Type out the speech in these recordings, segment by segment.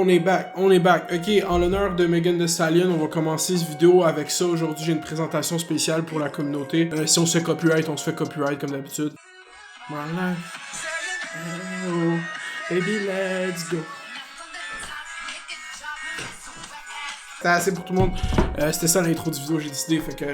On est back. Ok, en l'honneur de Megan Thee Stallion, on va commencer cette vidéo avec ça. Aujourd'hui, j'ai une présentation spéciale pour la communauté. Si on se fait copyright, on se fait copyright comme d'habitude. My life. Oh, baby, let's go. C'était assez pour tout le monde. C'était ça l'intro du vidéo, j'ai décidé, fait que...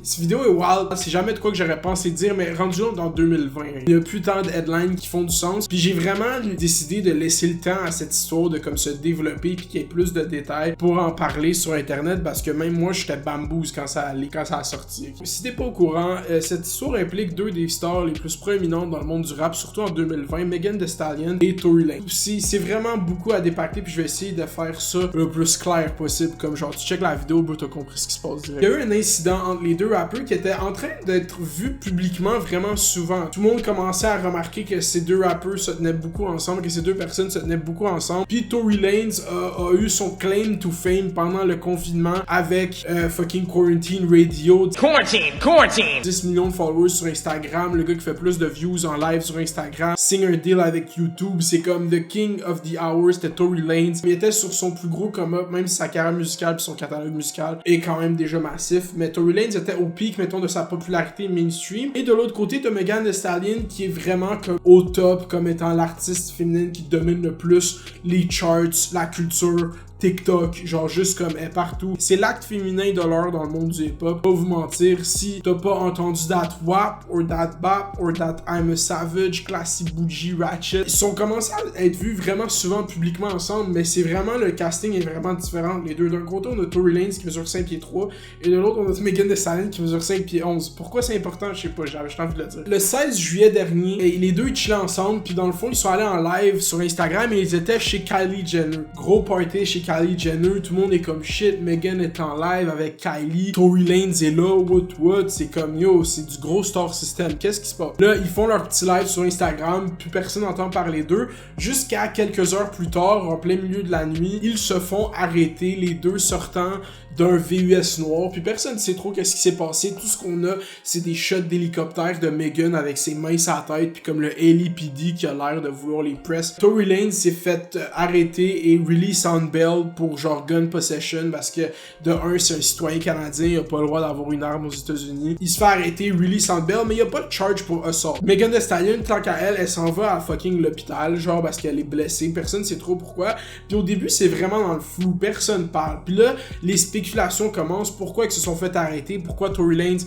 Cette vidéo est wild, c'est jamais de quoi que j'aurais pensé dire, mais rendu là dans 2020, il y a plus tant de headlines qui font du sens, puis j'ai vraiment décidé de laisser le temps à cette histoire de comme se développer puis qu'il y ait plus de détails pour en parler sur internet, parce que même moi j'étais bambouz quand ça a sorti. Okay? Si t'es pas au courant, cette histoire implique deux des stars les plus proéminentes dans le monde du rap, surtout en 2020, Megan Thee Stallion et Tory Lanez. C'est vraiment beaucoup à dépacter, puis je vais essayer de faire ça le plus clair possible, comme genre tu check la vidéo, bro, t'as compris ce qui se passe direct. Il y a eu un incident entre les deux rappeurs qui était en train d'être vu publiquement vraiment souvent. Tout le monde commençait à remarquer que ces deux rappeurs se tenaient beaucoup ensemble, que ces deux personnes se tenaient beaucoup ensemble. Puis Tory Lanez a eu son claim to fame pendant le confinement avec fucking Quarantine Radio. Quarantine! 10 millions de followers sur Instagram, le gars qui fait plus de views en live sur Instagram, signe un deal avec YouTube, c'est comme the king of the hour, c'était Tory Lanez. Il était sur son plus gros come-up, même si sa carrière musicale puis son catalogue musical est quand même déjà massif, mais Tory Lanez était au pic, mettons, de sa popularité mainstream. Et de l'autre côté, t'as Megan Thee Stallion qui est vraiment comme au top, comme étant l'artiste féminine qui domine le plus les charts, la culture, TikTok, genre juste comme elle est partout. C'est l'acte féminin de l'heure dans le monde du hip-hop. Pas vous mentir, si t'as pas entendu that WAP, or that BAP, or that I'm a Savage, Classy Bougie, Ratchet, ils sont commencés à être vus vraiment souvent publiquement ensemble, mais c'est vraiment, le casting est vraiment différent. Les deux, d'un côté, on a Tory Lanez qui mesure 5 pieds 3, et de l'autre, on a Megan Thee Stallion qui mesure 5 pieds 11. Pourquoi c'est important? Je sais pas, j'avais envie de le dire. Le 16 juillet dernier, les deux ils chillaient ensemble, puis dans le fond, ils sont allés en live sur Instagram et ils étaient chez Kylie Jenner. Gros party chez Kylie Jenner, tout le monde est comme shit, Megan est en live avec Kylie, Tory Lanez est là, what, c'est comme yo, c'est du gros star system, qu'est-ce qui se passe? Là, ils font leur petit live sur Instagram, plus personne n'entend parler d'eux, jusqu'à quelques heures plus tard, en plein milieu de la nuit, ils se font arrêter, les deux sortant d'un VUS noir, puis personne ne sait trop qu'est-ce qui s'est passé, tout ce qu'on a, c'est des shots d'hélicoptère de Megan avec ses mains sur la tête, puis comme le LAPD qui a l'air de vouloir les press. Tory Lanez s'est fait arrêter et release on bail pour genre gun possession, parce que de un, c'est un citoyen canadien, il a pas le droit d'avoir une arme aux États-Unis. Il se fait arrêter, release on bail, mais il y a pas de charge pour assault. Megan Thee Stallion, tant qu'à elle s'en va à fucking l'hôpital, genre parce qu'elle est blessée, personne sait trop pourquoi. Puis au début, c'est vraiment dans le flou, personne parle. Puis là, les spéculations commencent, pourquoi ils se sont fait arrêter, pourquoi Tory Lanez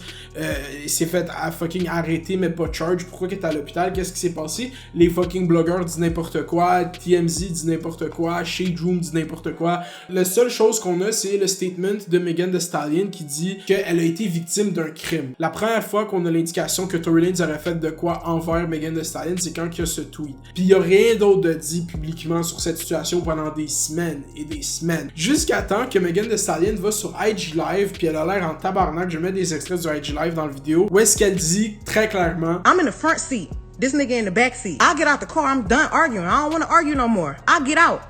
s'est fait fucking arrêter mais pas charge, pourquoi qu'il est à l'hôpital, qu'est-ce qui s'est passé? Les fucking blogueurs disent n'importe quoi, TMZ dit n'importe quoi, Shade Room dit n'importe quoi. La seule chose qu'on a, c'est le statement de Megan Thee Stallion qui dit qu'elle a été victime d'un crime. La première fois qu'on a l'indication que Tory Lanez aurait fait de quoi envers Megan Thee Stallion, c'est quand il y a ce tweet. Puis il y a rien d'autre de dit publiquement sur cette situation pendant des semaines et des semaines. Jusqu'à temps que Megan Thee Stallion va sur IG Live, puis elle a l'air en tabarnak, je mets des extraits du IG Live dans la vidéo, où est-ce qu'elle dit très clairement I'm in the front seat, this nigga in the back seat. I'll get out the car, I'm done arguing, I don't want to argue no more. I'll get out.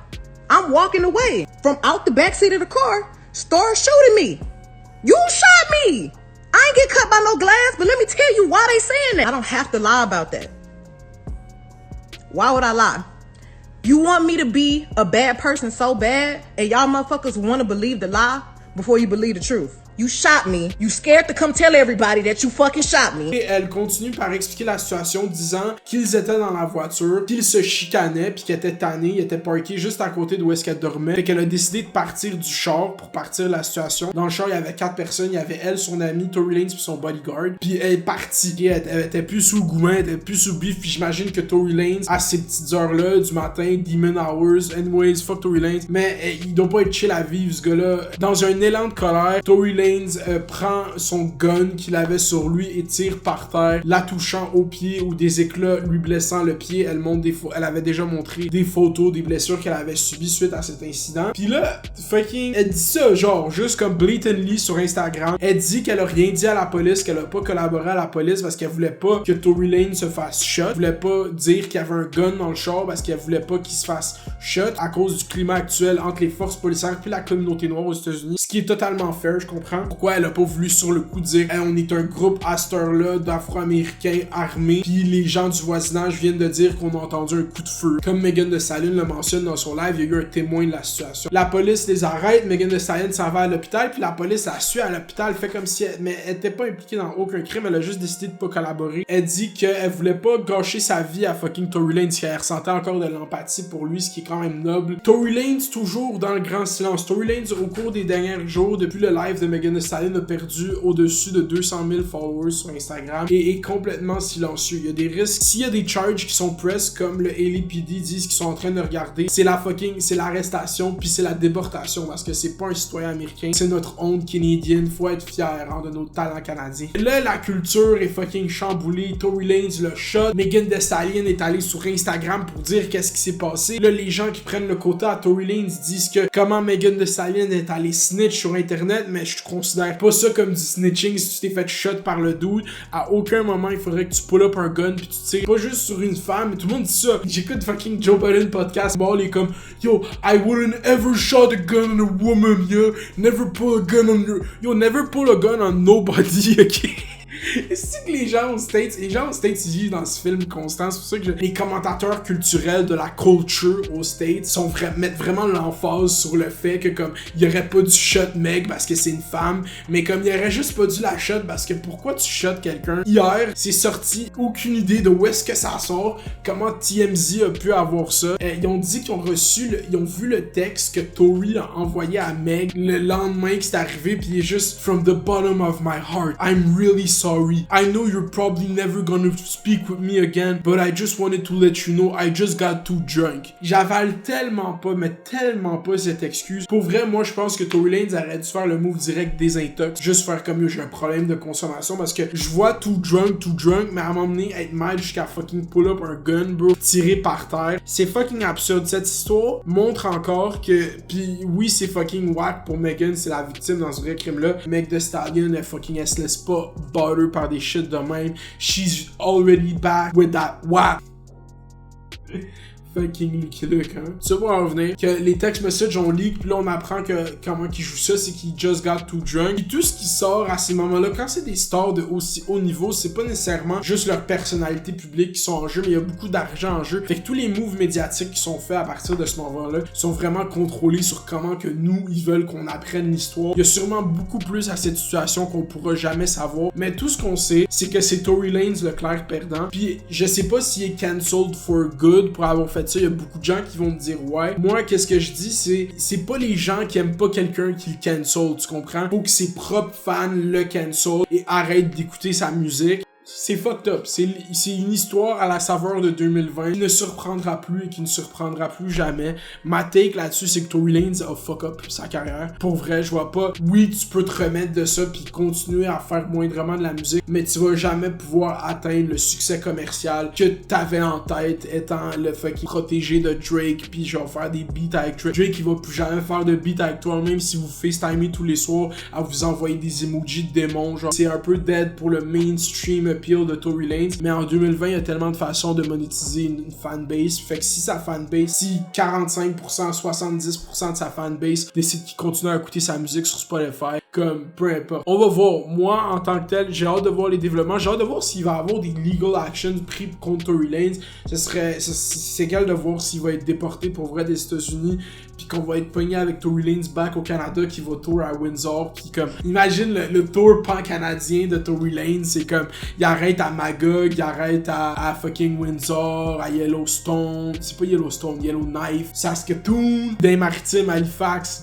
I'm walking away from out the back seat of the car, start shooting me. You shot me. I ain't get cut by no glass, but let me tell you why they saying that. I don't have to lie about that. Why would I lie? You want me to be a bad person so bad, and y'all motherfuckers want to believe the lie before you believe the truth. You shot me. You scared to come tell everybody that you fucking shot me. Et elle continue par expliquer la situation, disant qu'ils étaient dans la voiture, qu'ils se chicanaient, puis qu'ils étaient tannés, ils étaient parkés juste à côté d'où est-ce qu'elle dormait. Fait qu'elle a décidé de partir du char pour partir de la situation. Dans le char, il y avait 4 personnes. Il y avait elle, son ami, Tory Lanez, puis son bodyguard. Puis elle est partie. Et elle était plus sous le goût, elle était plus sous le bif. Puis j'imagine que Tory Lanez, à ces petites heures-là du matin, demon hours, anyways, fuck Tory Lanez. Mais il doit pas être chill à vivre, ce gars-là. Dans un élan de colère, Tory Lanez prend son gun qu'il avait sur lui et tire par terre, la touchant au pied ou des éclats lui blessant le pied. Elle montre elle avait déjà montré des photos des blessures qu'elle avait subies suite à cet incident. Puis là, fucking, elle dit ça genre juste comme blatantly sur Instagram. Elle dit qu'elle a rien dit à la police, qu'elle a pas collaboré à la police parce qu'elle voulait pas que Tory Lanez se fasse shot. Elle voulait pas dire qu'il y avait un gun dans le char parce qu'elle voulait pas qu'il se fasse shot à cause du climat actuel entre les forces policières puis la communauté noire aux États-Unis, ce qui est totalement fair, je comprends pourquoi elle a pas voulu sur le coup dire hey, on est un groupe à cette heure-là d'Afro-Américains armés, puis les gens du voisinage viennent de dire qu'on a entendu un coup de feu. Comme Megan Thee Stallion le mentionne dans son live, il y a eu un témoin de la situation. La police les arrête, Megan Thee Stallion s'en va à l'hôpital, puis la police la suit à l'hôpital, fait comme si mais elle était pas impliquée dans aucun crime, elle a juste décidé de pas collaborer. Elle dit qu'elle voulait pas gâcher sa vie à fucking Tory Lanez, qu'elle ressentait encore de l'empathie pour lui, ce qui est quand même noble. Tory Lanez toujours dans le grand silence. Tory Lanez au cours des derniers jours, depuis le live de Megan Thee Stallion, a perdu au-dessus de 200 000 followers sur Instagram et est complètement silencieux. Il y a des risques. S'il y a des charges qui sont press, comme le LAPD disent qu'ils sont en train de regarder, c'est l'arrestation puis c'est la déportation parce que c'est pas un citoyen américain, c'est notre honte canadienne. Faut être fier de nos talents canadiens. Là, la culture est fucking chamboulée. Tory Lanez le shot. Megan Thee Stallion est allée sur Instagram pour dire qu'est-ce qui s'est passé. Là, les gens qui prennent le quota à Tory Lanez disent que comment Megan Thee Stallion est allée snitch sur internet, mais je considère pas ça comme du snitching si tu t'es fait shot par le dude. À aucun moment il faudrait que tu pull up un gun pis tu tires pas juste sur une femme, mais tout le monde dit ça. J'écoute fucking Joe Biden podcast, bon, il est comme yo, I wouldn't ever shot a gun on a woman, yo, never pull a gun on your, yo, never pull a gun on nobody, ok? C'est que les gens aux States ils vivent dans ce film constant. C'est pour ça que les commentateurs culturels de la culture aux States mettent vraiment l'emphase sur le fait que comme il y aurait pas dû shot Meg parce que c'est une femme, mais comme il y aurait juste pas dû la shot parce que pourquoi tu shot quelqu'un? Hier, c'est sorti, aucune idée de où est-ce que ça sort, comment TMZ a pu avoir ça. Ils ont dit qu'ils ont ils ont vu le texte que Tory a envoyé à Meg le lendemain que c'est arrivé, puis il est juste from the bottom of my heart, I'm really sorry. I know you're probably never gonna speak with me again, but I just wanted to let you know I just got too drunk. J'avale tellement pas cette excuse. Pour vrai, moi je pense que Tory Lanez aurait dû faire le move direct des intox, juste faire comme j'ai un problème de consommation parce que je vois too drunk, mais à un moment donné être mal jusqu'à fucking pull up un gun, bro, tirer par terre. C'est fucking absurde. Cette histoire montre encore que, pis oui c'est fucking whack pour Megan, c'est la victime dans ce vrai crime là. Meg Thee Stallion, elle se laisse pas butter par des shit de même. She's already back with that whack. Fucking Lucky Luke, hein. Ça va en revenir. Que les text messages ont leak, puis là on apprend que comment qu'il joue ça, c'est qu'il just got too drunk. Et tout ce qui sort à ces moments-là, quand c'est des stars de aussi haut niveau, c'est pas nécessairement juste leur personnalité publique qui sont en jeu, mais il y a beaucoup d'argent en jeu. Fait que tous les moves médiatiques qui sont faits à partir de ce moment-là sont vraiment contrôlés sur comment que nous, ils veulent qu'on apprenne l'histoire. Il y a sûrement beaucoup plus à cette situation qu'on pourra jamais savoir, mais tout ce qu'on sait, c'est que c'est Tory Lanez le clair perdant. Puis je sais pas s'il est cancelled for good pour avoir fait ça. Il y a beaucoup de gens qui vont me dire ouais. Moi, qu'est-ce que je dis, c'est pas les gens qui aiment pas quelqu'un qui le cancel, tu comprends? Faut que ses propres fans le cancel et arrêtent d'écouter sa musique. C'est fucked up. C'est une histoire à la saveur de 2020 qui ne surprendra plus et qui ne surprendra plus jamais. Ma take là-dessus, c'est que Tory Lanez a fuck up sa carrière. Pour vrai, je vois pas. Oui, tu peux te remettre de ça puis continuer à faire moindrement de la musique, mais tu vas jamais pouvoir atteindre le succès commercial que t'avais en tête étant le fucking protégé de Drake puis genre faire des beats avec Drake. Drake, il va plus jamais faire de beats avec toi, même si vous FaceTimez tous les soirs à vous envoyer des emojis de démons. Genre, c'est un peu dead pour le mainstream appeal de Tory Lanez, mais en 2020 il y a tellement de façons de monétiser une fanbase, fait que si sa fanbase, si 45%, 70% de sa fanbase décide qu'il continue à écouter sa musique sur Spotify, comme peu importe. On va voir. Moi en tant que tel, j'ai hâte de voir les développements, j'ai hâte de voir s'il va y avoir des legal actions pris contre Tory Lanez. C'est égal de voir s'il va être déporté pour vrai des États-Unis, puis qu'on va être pogné avec Tory Lanez back au Canada qui va tour à Windsor, puis comme imagine le tour pan-canadien de Tory Lanez, c'est comme il arrête à Magog, il arrête à fucking Windsor, à Yellowstone, c'est pas Yellowstone, Yellowknife, Saskatoon, des Maritimes, Halifax,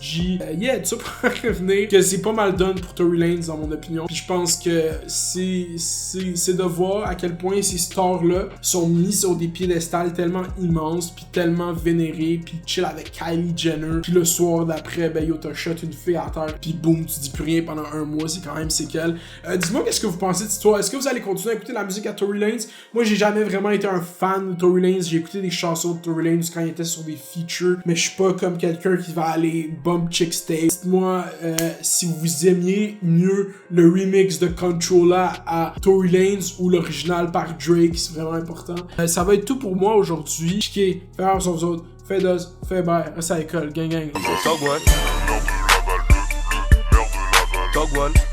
yeah, tout ça pour revenir que c'est pas mal done pour Tory Lanez dans mon opinion. Puis je pense que c'est de voir à quel point ces stars-là sont mis sur des piédestals tellement immenses, puis tellement vénérés, puis chill avec Kylie Jenner, puis le soir d'après, ben yo, t'as shot une fille à terre, puis boum, tu dis plus rien pendant un mois, c'est quand même séquelles. Dis-moi qu'est-ce que vous pensez de cette histoire. Est-ce que vous allez continuer à écouter la musique à Tory Lanez? Moi, j'ai jamais vraiment été un fan de Tory Lanez. J'ai écouté des chansons de Tory Lanez quand il était sur des features, mais je suis pas comme quelqu'un qui va aller bump chick stay. Dites-moi si vous aimiez mieux le remix de Controlla à Tory Lanez ou l'original par Drake, c'est vraiment important. Ça va être tout pour moi aujourd'hui. Faites attention aux autres. Fais dos, fais bail, ça école, gang gang. Talk one. Talk one.